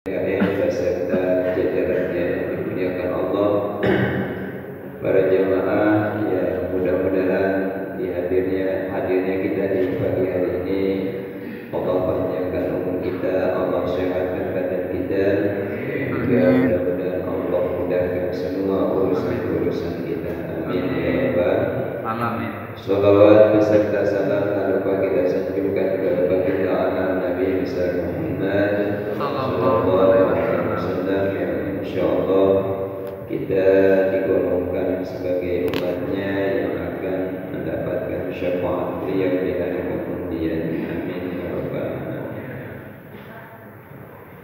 beserta jajarannya yang dimuliakan Allah, para jamaah yang mudah-mudahan hadirnya kita di pagi hari ini, Allah panjangkan umur kita, Allah sehatkan badan kita, juga mudah-mudahan Allah mudahkan semua urusan-urusan kita. Amin ya rabbal alamin. Salawat beserta salam tak lupa kita sanjungkan kepada baginda anak Nabi besar Muhammad sallallahu alaihi wasallam yang insyaallah kita digolongkan sebagai umatnya yang akan mendapatkan syafaat beliau di hari kemudian. Amin ya rabbal alamin.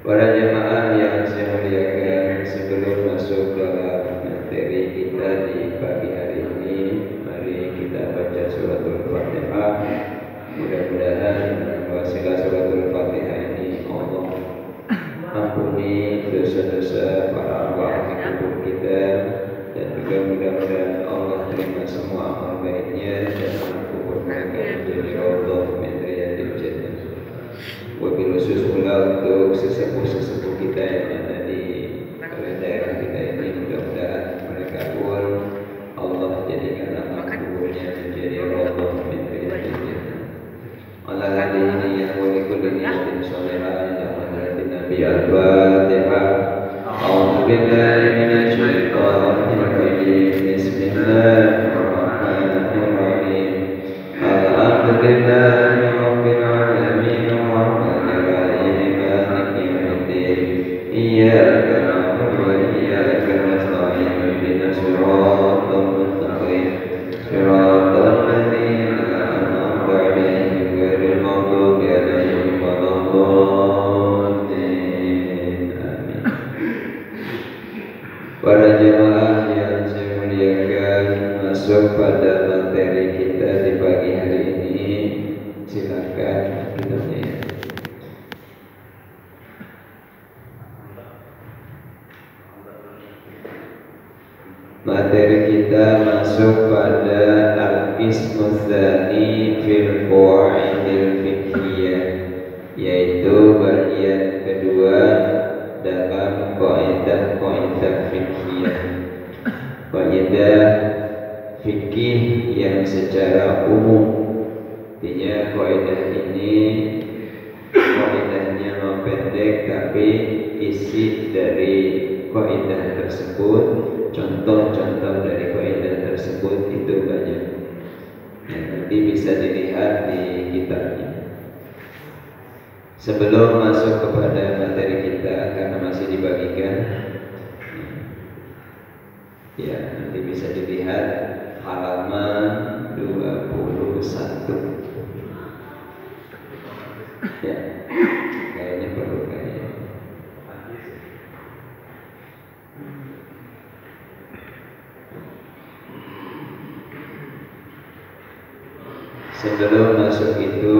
Para jemaah yang saya muliakan, sebelum masuk dalam materi kita di pagi hari ini, mari kita baca suratul Fatihah. Mudah-mudahan dengan wasilah suratul Fatihah ini Allah ampuni dosa-dosa para arwah di kubur kita, dan juga mudah-mudahan Allah terima semua amal baiknya dan kubur mereka menjadi Allah min jannah. Wabil khusus pula untuk sesepuh-sesepuh kita yang ada di daerah kita ini, mudah-mudahan mereka pun Allah jadikan amal kuburnya menjadi Allah min jannah. Ala hadihi yang walikul niyatin sholihah ila hadratin Nabi al-Fatihah. A'udzu billahi minasy syaithanir rajim. Bismillahirrahmanirrahim. Alhamdulillahi rabbil alamin arrahmanir rahim maliki yaumiddin. Iyyaka na'budu wa iyyaka nasta'in. Ihdinas siratal mustaqim. Siratal ladzina an'amta 'alaihim ghairil maghdubi 'alaihim waladdallin. Amin. Para jemaah yang saya muliakan, masuk pada materi kita di pagi hari ini. Silakan kitabnya. Materi kita masuk pada al-qismu tsani fil qawaidil fiqhiyah, yaitu bagian kedua dalam kaidah-kaidah fiqhiyah. Kaidah fikih yang secara umum. Artinya kaidah ini kaidahnya pendek, tapi isi dari kaidah tersebut, contoh-contoh dari kaidah tersebut itu banyak. Nanti bisa dilihat di kitabnya. Sebelum masuk kepada materi kita, karena masih dibagikan, ya nanti bisa dilihat halaman 21. Ya, kayaknya perlu kayaknya. Sebelum masuk itu,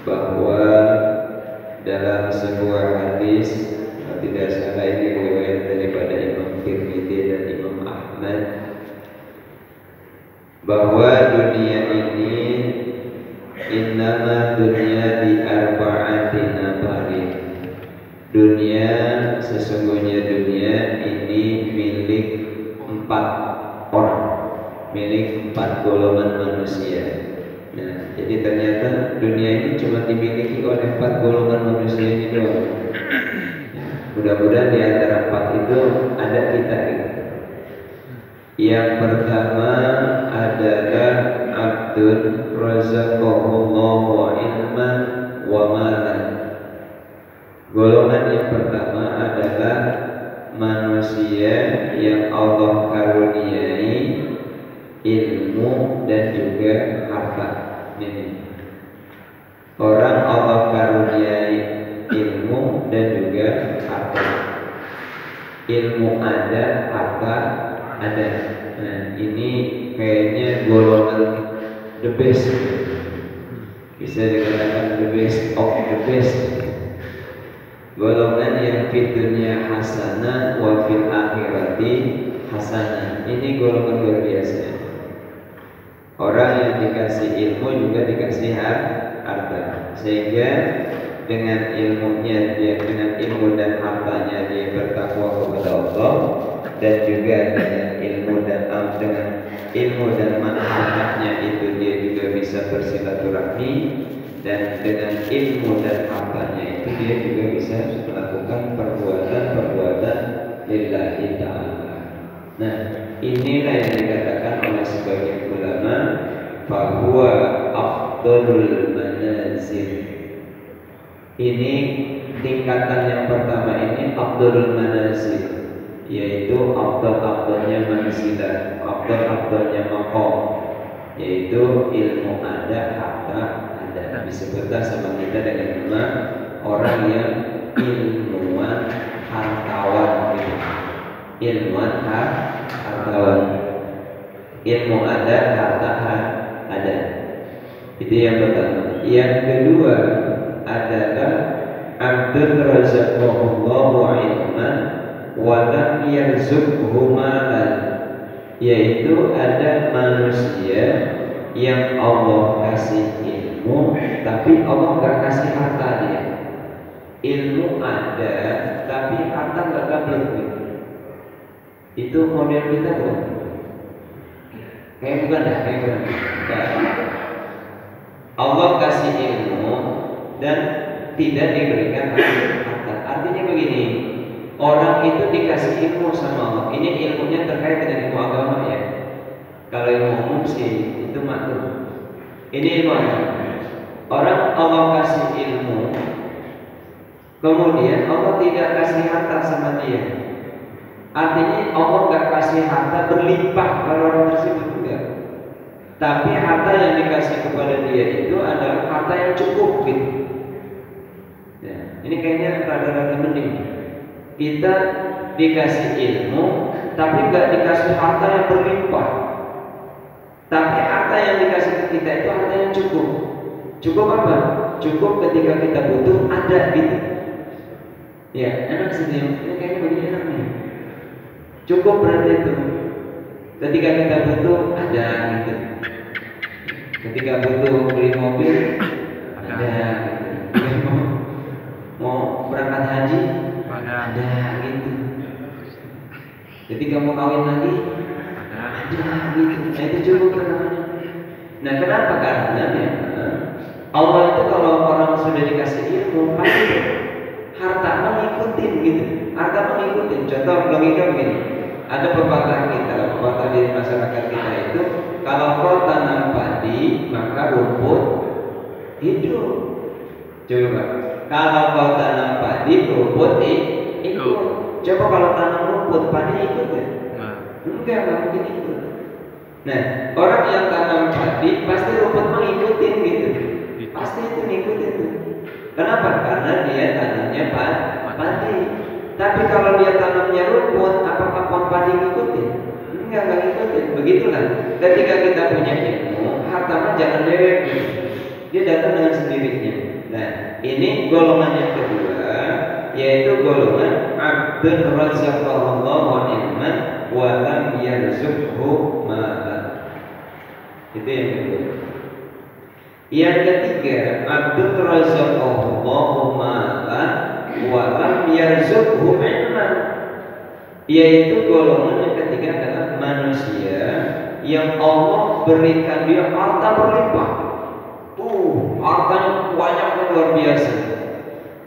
bahwa dalam sebuah hadis, tidak salah ini riwayat daripada Imam Tirmidzi dan Imam Ahmad, bahwa dunia ini innama dunya di arba'ati nafarin. Dunia, sesungguhnya dunia ini milik 4 orang, milik 4 golongan manusia. Nah, jadi ternyata dunia ini cuma dimiliki oleh 4 golongan manusia ini doang. Mudah-mudahan di antara 4 itu ada kita gitu. Yang pertama adalah abdun razaqahullahu ilman wa malan. Golongan yang pertama adalah manusia yang Allah karuniai ilmu dan juga harta. Ini orang Allah karuniai ilmu dan juga harta. Ilmu ada, harta ada. Nah, ini kayaknya golongan the best. Bisa dikatakan the best of the best. Golongan yang fitunya hasanah wa fil akhirati hasanah. Ini golongan luar biasa. Orang yang dikasih ilmu juga dikasih harta, sehingga dengan ilmunya dia, dengan ilmu dan hartanya dia bertakwa kepada Allah, dan juga dengan ilmu dan manfaatnya itu dia juga bisa bersilaturahmi, dan dengan ilmu dan hartanya itu dia juga bisa melakukan perbuatan-perbuatan lillahi ta'ala. Nah, inilah yang dikatakan oleh sebagian ulama bahwa afdalul manazil. Ini tingkatan yang pertama ini afdalul manazil, yaitu afdal-afdalnya manzilah, afdal-afdalnya maqam, yaitu ilmu ada, harta ada. Disebutkan sama kita dengan nama orang yang ilmuwan hartawan gitu. Ilmuwan hartawan, ilmu ada, harta ada. Itu yang pertama. Yang kedua adalah abdun razaqahullahu ilman wa lam yarzuqhu malan, yaitu ada manusia yang Allah kasih ilmu tapi Allah nggak kasih harta dia. Ilmu ada tapi harta nggak dapat. Itu model kita bukan? Kayak bukan. Allah kasih ilmu dan tidak diberikan harta. Artinya begini, orang itu dikasih ilmu sama Allah. Ini ilmunya terkait dengan ilmu agama ya. Kalau ilmu umum sih itu maklum. Ini ilmu agama. Orang Allah kasih ilmu, kemudian Allah tidak kasih harta sama dia. Artinya Allah nggak kasih harta berlimpah pada orang tersebut enggak. Tapi harta yang dikasih kepada dia itu adalah harta yang cukup gitu. Ya, ini kayaknya rada-rada mending. Kita dikasih ilmu, tapi nggak dikasih harta yang berlimpah. Tapi harta yang dikasih ke kita itu harta yang cukup. Cukup apa? Cukup ketika kita butuh ada gitu. Ya, enak sih ini kayaknya begini enak nih. Cukup berarti itu. Ketika kita butuh ada gitu. Ketika butuh beli mobil ada gitu. Mau berangkat haji ada gitu. Ketika mau kawin lagi ada gitu. Nah itu cukup namanya. Nah kenapa? Karena ya, Allah itu kalau orang sudah dikasih ilmu pasti harta mengikutin gitu. Harta mengikutin. Contoh logika begini. Ada pepatah di masyarakat kita itu, kalau kau tanam padi maka rumput hidup. Coba, kalau kau tanam padi rumput ikut. Coba kalau tanam rumput padi ikut ya? Enggak mungkin ikut. Nah, orang yang tanam padi pasti rumput mengikutin gitu. Pasti itu ngikutin tuh. Kenapa? Karena dia tanamnya padi. Tapi kalau dia tanamnya rumput, apakah pohon padi ngikutin? Enggak ngikutin. Begitulah. Ketika kita punya ilmu, harta mah jangan dewek gitu. Dia datang dengan sendirinya. Nah, ini golongan yang kedua, yaitu golongan abdun razaqallahu ilman wa lam yarzuqhu malan. Itu yang kedua. Yang ketiga, abdun razaqallahu malan wa lam yarzuqhu ilman, yaitu golongan yang ketiga adalah manusia yang Allah berikan dia harta berlimpah. Hartanya banyak luar biasa.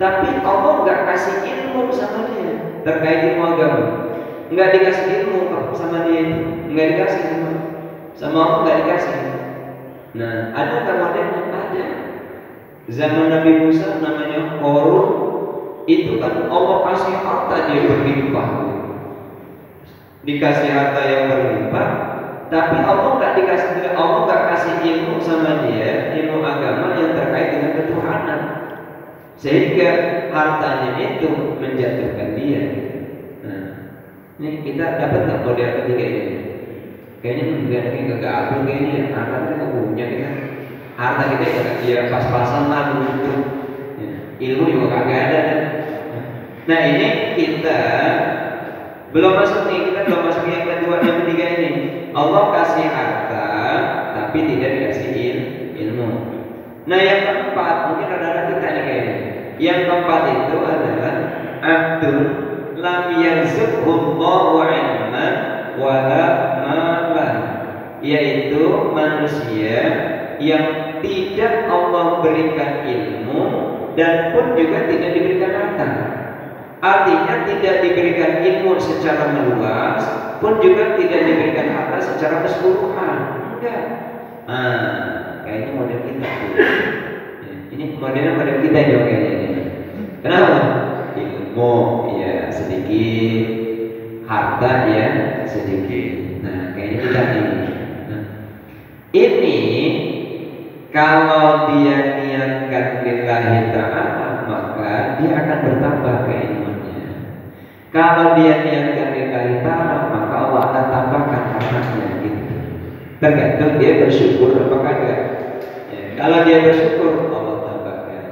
Tapi Allah nggak kasih ilmu sama dia terkait ilmu agama. Nggak dikasih ilmu sama dia itu, nggak dikasih sama Allah nggak dikasih. Nah, ada nggak modelnya? Ada. Zaman Nabi Musa namanya Qarun, itu kan Allah kasih harta dia berlimpah. Dikasih harta yang berlimpah, tapi Allah nggak kasih ilmu sama dia, ilmu agama yang terkait dengan ketuhanan, sehingga hartanya itu menjatuhkan dia. Nah, ini kita dapat nggak model ketiga ini? Kayaknya enggak, ini kegabung kayaknya. Harta kita nggak punya kita. Harta kita ya pas-pasan lah gitu. Ilmu juga kagak ada. Nah ini kita belum masuk yang kedua, yang ketiga ini. Allah kasih harta tapi tidak dikasih ilmu. Nah yang keempat, mungkin ada kita nih kayaknya. Yang keempat itu adalah abdun lam yarzuqhullahu ilman wala malan, yaitu manusia yang tidak Allah berikan ilmu dan pun juga tidak diberikan harta. Artinya tidak diberikan ilmu secara meluas, pun juga tidak diberikan harta secara keseluruhan. Enggak. Kayaknya model kita. Ini model kita juga kayaknya ini. Kenapa? Ilmu ya sedikit, harta ya sedikit. Nah, kayaknya kita ini. Ini kalau dia niatkan lillahi ta'ala, maka dia akan bertambah keilmuannya. Kalau dia niatkan lillahi ta'ala, maka Allah akan tambahkan hartanya gitu. Tergantung dia bersyukur apakah enggak. Kalau dia bersyukur, Allah tambahkan.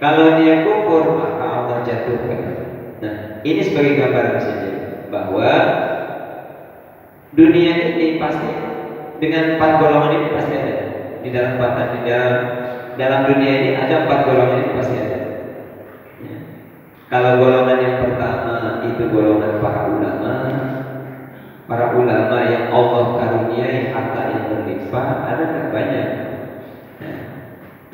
Kalau dia kufur, maka Allah jatuhkan. Nah, ini sebagai gambaran saja bahwa dunia ini pasti dengan 4 golongan ini pasti ada. Di dalam dunia ini ada 4 golongan ini pasti ada. Ya. Kalau golongan yang pertama itu golongan para ulama yang Allah karuniai harta yang berlimpah, ada tak banyak. Nah,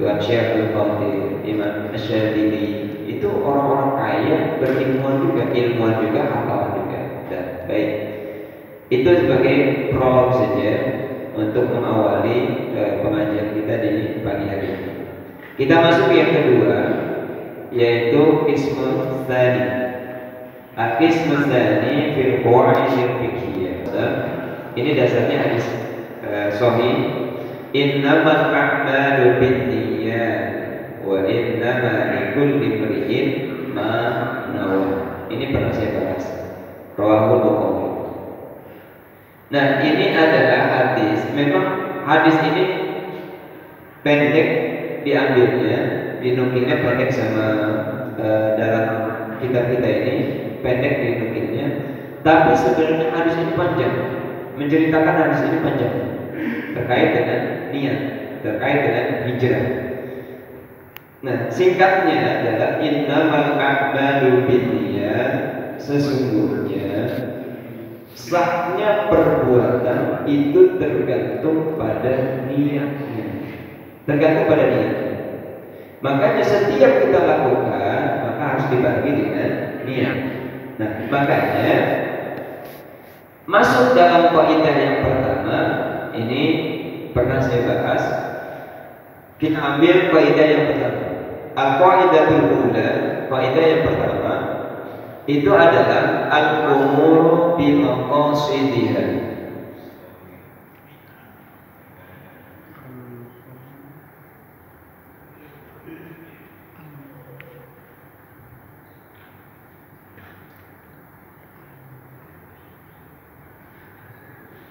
Tuan Syekhul Qadir, Imam Asyadili itu orang-orang kaya, berilmuan juga, ilmuwan juga, hartawan juga. Dan baik, itu sebagai prolog saja untuk mengawali pengajian kita di pagi hari ini. Kita masuk yang kedua, yaitu Qismus Tsani. Qismus Tsani fil qawaid fiqhiyah. Ini dasarnya hadis sahih. Innamal a'malu binniyat wa innama likulli imri'in ma nawa. Ini pernah saya bahas. Rawahul Bukhari. Nah, ini adalah hadis. Memang hadis ini pendek diambilnya, dinukilnya pendek sama dalam kitab kita ini pendek dinukilnya. Tapi sebenarnya hadis ini panjang. Menceritakan hadis ini panjang terkait dengan niat, terkait dengan hijrah. Nah, singkatnya adalah innamal a'malu binniyat, sesungguhnya sahnya perbuatan itu tergantung pada niatnya. Tergantung pada niatnya. Makanya setiap kita lakukan maka harus dibagi dengan niat. Nah, makanya masuk dalam kaidah yang pertama ini pernah saya bahas. Kita ambil kaidah yang pertama. Al-qaidatul ula, kaidah yang pertama itu adalah al-umuru bi maqasidiha.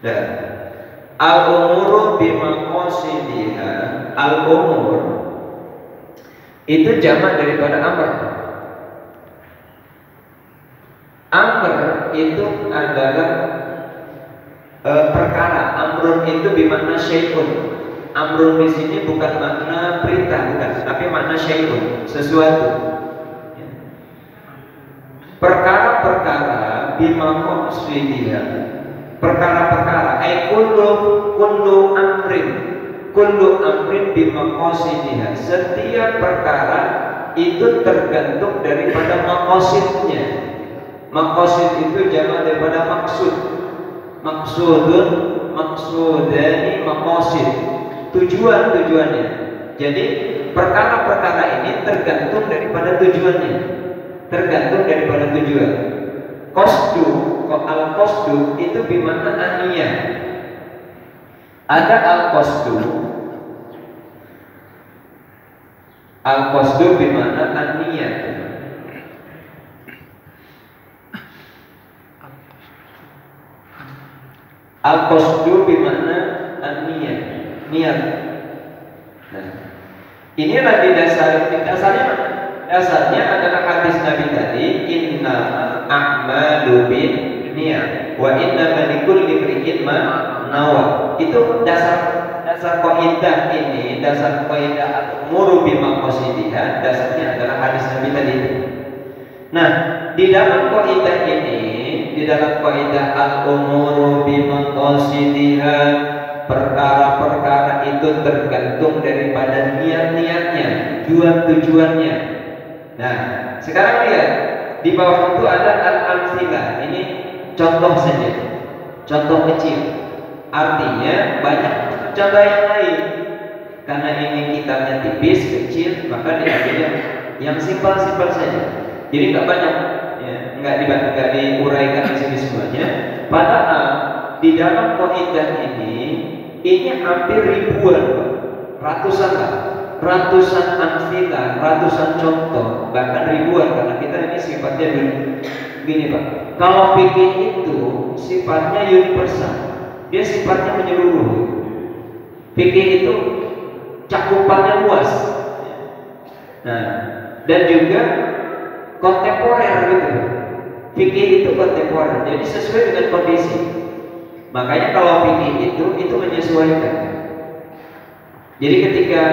Dan al-umuru bi maqasidiha, al-umur itu jamak daripada amr. Amr itu adalah perkara. Amrun itu bermakna syai'un. Amrun di sini bukan makna perintah, bukan, tapi makna syai'un, sesuatu. Perkara-perkara bimaqasidiha. Perkara-perkara ay kullu amrin bimaqasidiha. Setiap perkara itu tergantung daripada maqasidnya. Maqasid itu jamak daripada maksud. Maksudun, maksudani, maqasid. Tujuannya. Jadi perkara-perkara ini tergantung daripada tujuannya. Tergantung daripada tujuan. Qasdu, al-qasdu itu bermakna aniyah. Ada al-qasdu. Al-qasdu bermakna aniyah. Al-qasdu bermakna an-niyat, niat. Nah, inilah dasarnya adalah hadis Nabi tadi, innamal a'malu binniyat wa innamal likulli imri'in ma nawa. Itu dasar dasar kaidah ini, dasar kaidah al-umuru bimaqasidiha, dasarnya adalah hadis Nabi tadi. Nah, di dalam kaidah ini, di dalam kaidah al-umuru bimaqasidiha, perkara-perkara itu tergantung daripada niat-niatnya, tujuan-tujuannya. Nah, sekarang lihat di bawah itu ada al-amsilah. Ini contoh saja, contoh kecil. Artinya banyak contoh yang lain. Karena ini kitabnya tipis, kecil, maka diambilnya yang simpel-simpel saja. Jadi nggak banyak, ya, nggak diuraikan di sini semuanya. Padahal di dalam kaidah ini hampir ribuan, ratusan lah, ratusan amsilah, ratusan contoh, bahkan ribuan, karena kita ini sifatnya gini Pak. Kalau fikih itu sifatnya universal. Dia sifatnya menyeluruh. Fikih itu cakupannya luas. Nah, dan juga kontemporer gitu. Fikih itu kontemporer, jadi sesuai dengan kondisi. Makanya kalau fikih itu menyesuaikan. Jadi ketika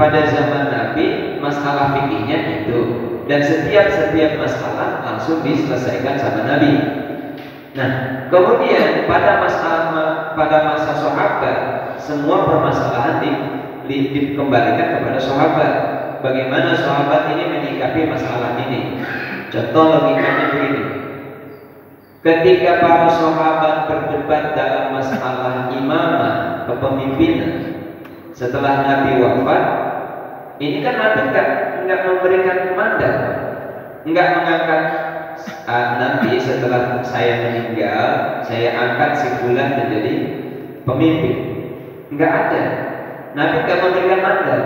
pada zaman Nabi masalah fikihnya itu, dan setiap masalah langsung diselesaikan sama Nabi. Nah, kemudian pada masa sahabat semua permasalahan dikembalikan kepada sahabat. Bagaimana sahabat ini menyikapi masalah ini? Contoh logikanya begini. Ketika para sahabat berdebat dalam masalah imamah, kepemimpinan setelah Nabi wafat, ini kan Nabi nggak memberikan mandat, nggak mengangkat nanti setelah saya meninggal saya angkat si fulan menjadi pemimpin. Enggak ada. Nabi enggak memberikan mandat.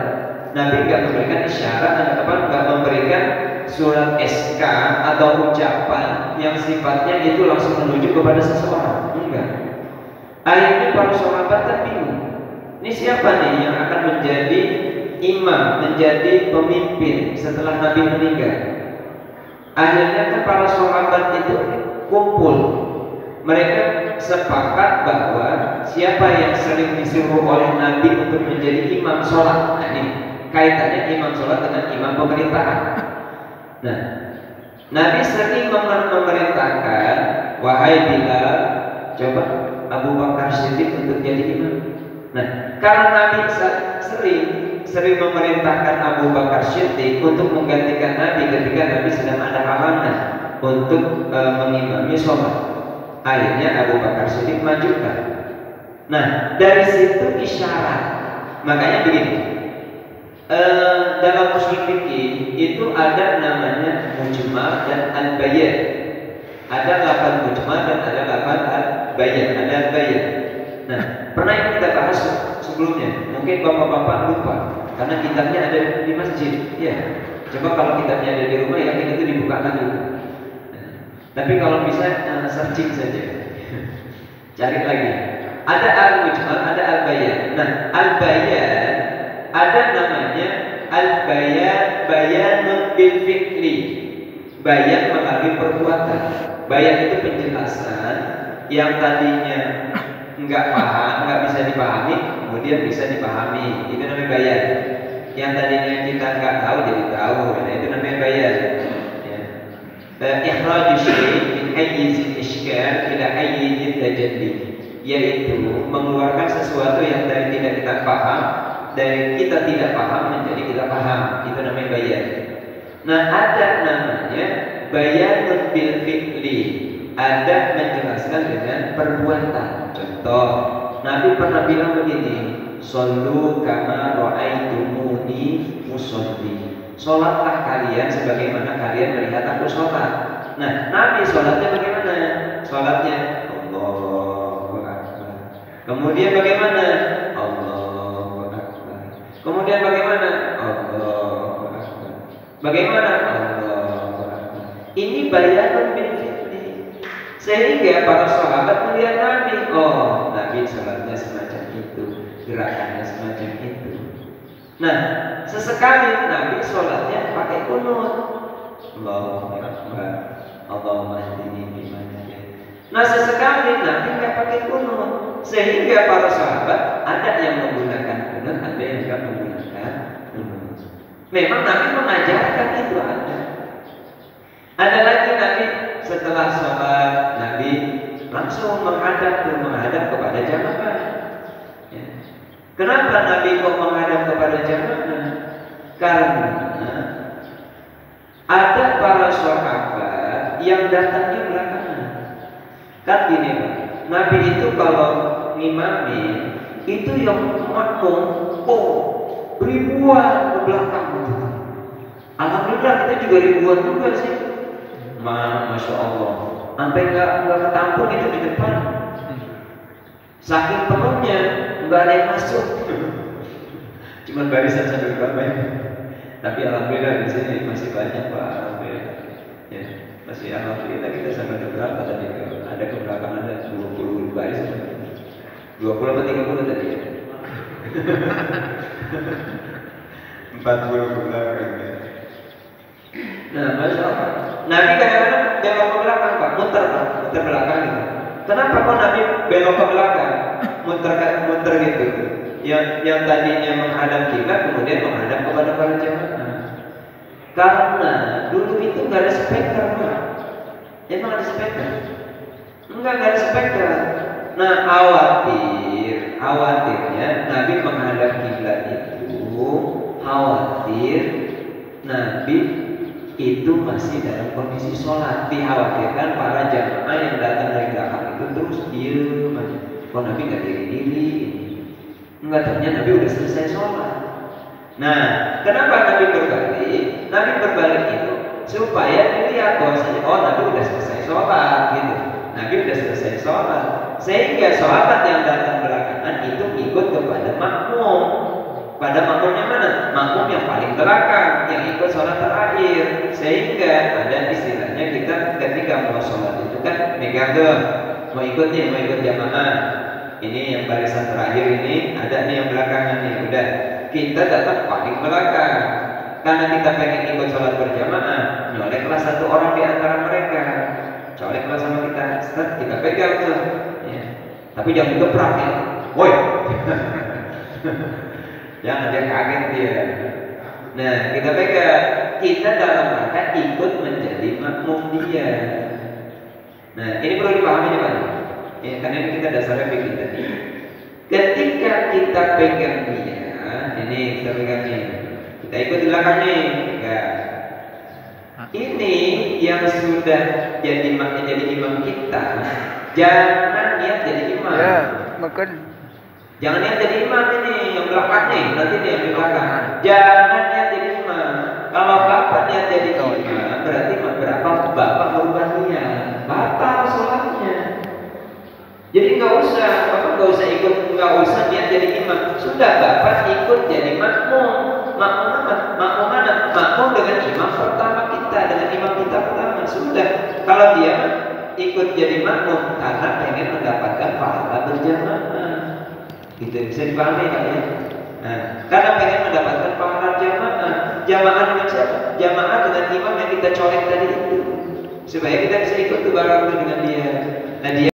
Nabi enggak memberikan isyarat, enggak memberikan surat SK atau ucapan yang sifatnya itu langsung menuju kepada seseorang. Enggak. Akhirnya para sahabat kan bingung. Ini siapa nih yang akan menjadi imam, menjadi pemimpin setelah Nabi meninggal? Akhirnya kan para sahabat itu kumpul. Mereka sepakat bahwa siapa yang sering disuruh oleh Nabi untuk menjadi imam sholat. Nah ini kaitannya imam sholat dengan imam pemerintahan. Nah, Nabi sering memerintahkan, wahai Bilal, coba Abu Bakar Siddiq untuk jadi imam. Nah, karena Nabi sering memerintahkan Abu Bakar Siddiq untuk menggantikan Nabi ketika Nabi sedang ada halangan untuk mengimami sholat. Akhirnya Abu Bakar Siddiq majukan. Nah, dari situ isyarat. Makanya begini, dalam usul fikih itu ada namanya mujmal dan al-bayan. Ada lafaz mujmal dan ada lafaz al-bayan. Ada al-bayan. Nah, pernah yang kita bahas sebelumnya. Mungkin bapak-bapak lupa karena kitabnya ada di masjid. Ya, coba kalau kitabnya ada di rumah ya itu dibuka lagi. Tapi kalau bisa searching saja, cari lagi. Ada al-mujmal, ada al-bayan. Nah, al-bayan ada namanya al-bayan, bayanun bil fi'li. Bayan melalui perbuatan. Bayan itu penjelasan yang tadinya enggak paham, enggak bisa dipahami, kemudian bisa dipahami. Itu namanya bayan. Yang tadinya kita enggak tahu jadi tahu. Nah, itu namanya bayan. Ikhraj syai' min hayyiz al-ishkal ila hayyiz al-tajalli, yaitu mengeluarkan sesuatu yang dari tidak kita paham, dari kita tidak paham menjadi kita paham. Itu namanya bayan. Nah, ada namanya bayanun bil fi'li, ada menjelaskan dengan perbuatan. Contoh, Nabi pernah bilang begini, shollu kama ra'aitumuni usolli. Sholatlah kalian sebagaimana kalian melihat aku sholat. Nah, Nabi sholatnya bagaimana? Sholatnya Allahu Akbar. Kemudian bagaimana? Allahu Akbar. Kemudian bagaimana? Allahu Akbar. Bagaimana? Allahu Akbar. Ini bayanun bil fi'li. Sehingga para sahabat melihat Nabi, oh, Nabi sholatnya semacam itu, gerakannya semacam itu. Nah, sesekali Nabi sholatnya pakai kunut. Allahu Akbar, Allahumma hdini biman hadaita. Nah, sesekali Nabi nggak pakai kunut, sehingga para sahabat ada yang menggunakan benar, ada yang enggak menggunakan emas. Memang Nabi mengajarkan itu ada. Ada lagi Nabi setelah sholat, Nabi langsung menghadap kepada jamaah. Ya. Kenapa Nabi kok menghadap kepada jamaah? Karena ada para sahabat yang datangnya belakangan. Kan gini Pak, Nabi itu kalau ngimami itu yang makmum ribuan ke belakang gitu. Alhamdulillah kita juga ribuan juga sih. Masya Allah, sampai nggak ketampung itu di depan. Saking penuhnya nggak ada yang masuk. Cuman barisan sampai berapa ya? Tapi alhamdulillah di sini masih banyak Pak. Alhamdulillah. Ya, masih alhamdulillah kita sampai berapa tadi? Ada ke belakang ada 20 baris. 20 atau 30 tadi ya? 40 ke belakang ya. Nah, Masya Allah. Nabi kadang-kadang belok ke belakang Pak, muter belakang gitu. Kenapa kok Nabi belok ke belakang? Muter gitu. Yang tadinya menghadap kiblat kemudian menghadap kepada para jamaah. Karena dulu itu nggak ada speaker Pak. Emang ada speaker? Enggak ada speaker. Nah, khawatirnya Nabi menghadap kiblat itu, khawatir Nabi itu masih dalam kondisi sholat. Dikhawatirkan para jamaah yang datang dari belakang itu terus diem aja. Kok Nabi nggak diri-diri? Enggak, ternyata Nabi udah selesai sholat. Nah, kenapa Nabi berbalik? Nabi berbalik itu supaya dilihat bahwasanya Nabi udah selesai sholat gitu. Nabi udah selesai sholat, sehingga sahabat yang datang belakangan itu ikut kepada makmum. Pada makmumnya mana? Makmum yang paling belakang, yang ikut sholat terakhir. Sehingga ada istilahnya kita ketika mau sholat itu kan megang mau ikut jamaah. Ini yang barisan terakhir ini, ada nih yang belakangan nih. Udah, kita datang paling belakang. Karena kita pengen ikut sholat berjamaah, nyoleklah satu orang di antara mereka. Coleklah sama kita pegang tuh. Ya. Tapi jangan digebrak ya. Woi. Jangan dia kaget dia. Nah, kita pegang. Kita dalam rangka ikut menjadi makmum dia. Nah, ini perlu dipahami Pak. Ya, karena ini kita dasarnya bikin tadi. Ketika kita pegang dia, ini kita pegang nih. Kita ikut di belakang nih. Ini yang sudah jadi imam kita, jangan niat jadi imam. Ya, makan. Jangan niat jadi imam ini yang belakang nih, nanti dia yang di belakang. Jangan niat jadi imam. Kalau bapak niat jadi imam, berarti berapa bapak berubah niat, batal sholatnya. Jadi nggak usah niat jadi imam. Sudah bapak ikut jadi makmum. Makmum mana? Makmum dengan imam pertama kita, dengan imam kita pertama. Sudah. Kalau dia ikut jadi makmum karena pengen mendapatkan pahala berjamaah. Gitu bisa dipahami Pak ya? Nah, karena pengen mendapatkan pahala jamaah. Jamaah dengan siapa? Jamaah dengan imam yang kita colek tadi itu. Supaya kita bisa ikut tuh bareng dengan dia. Nah, dia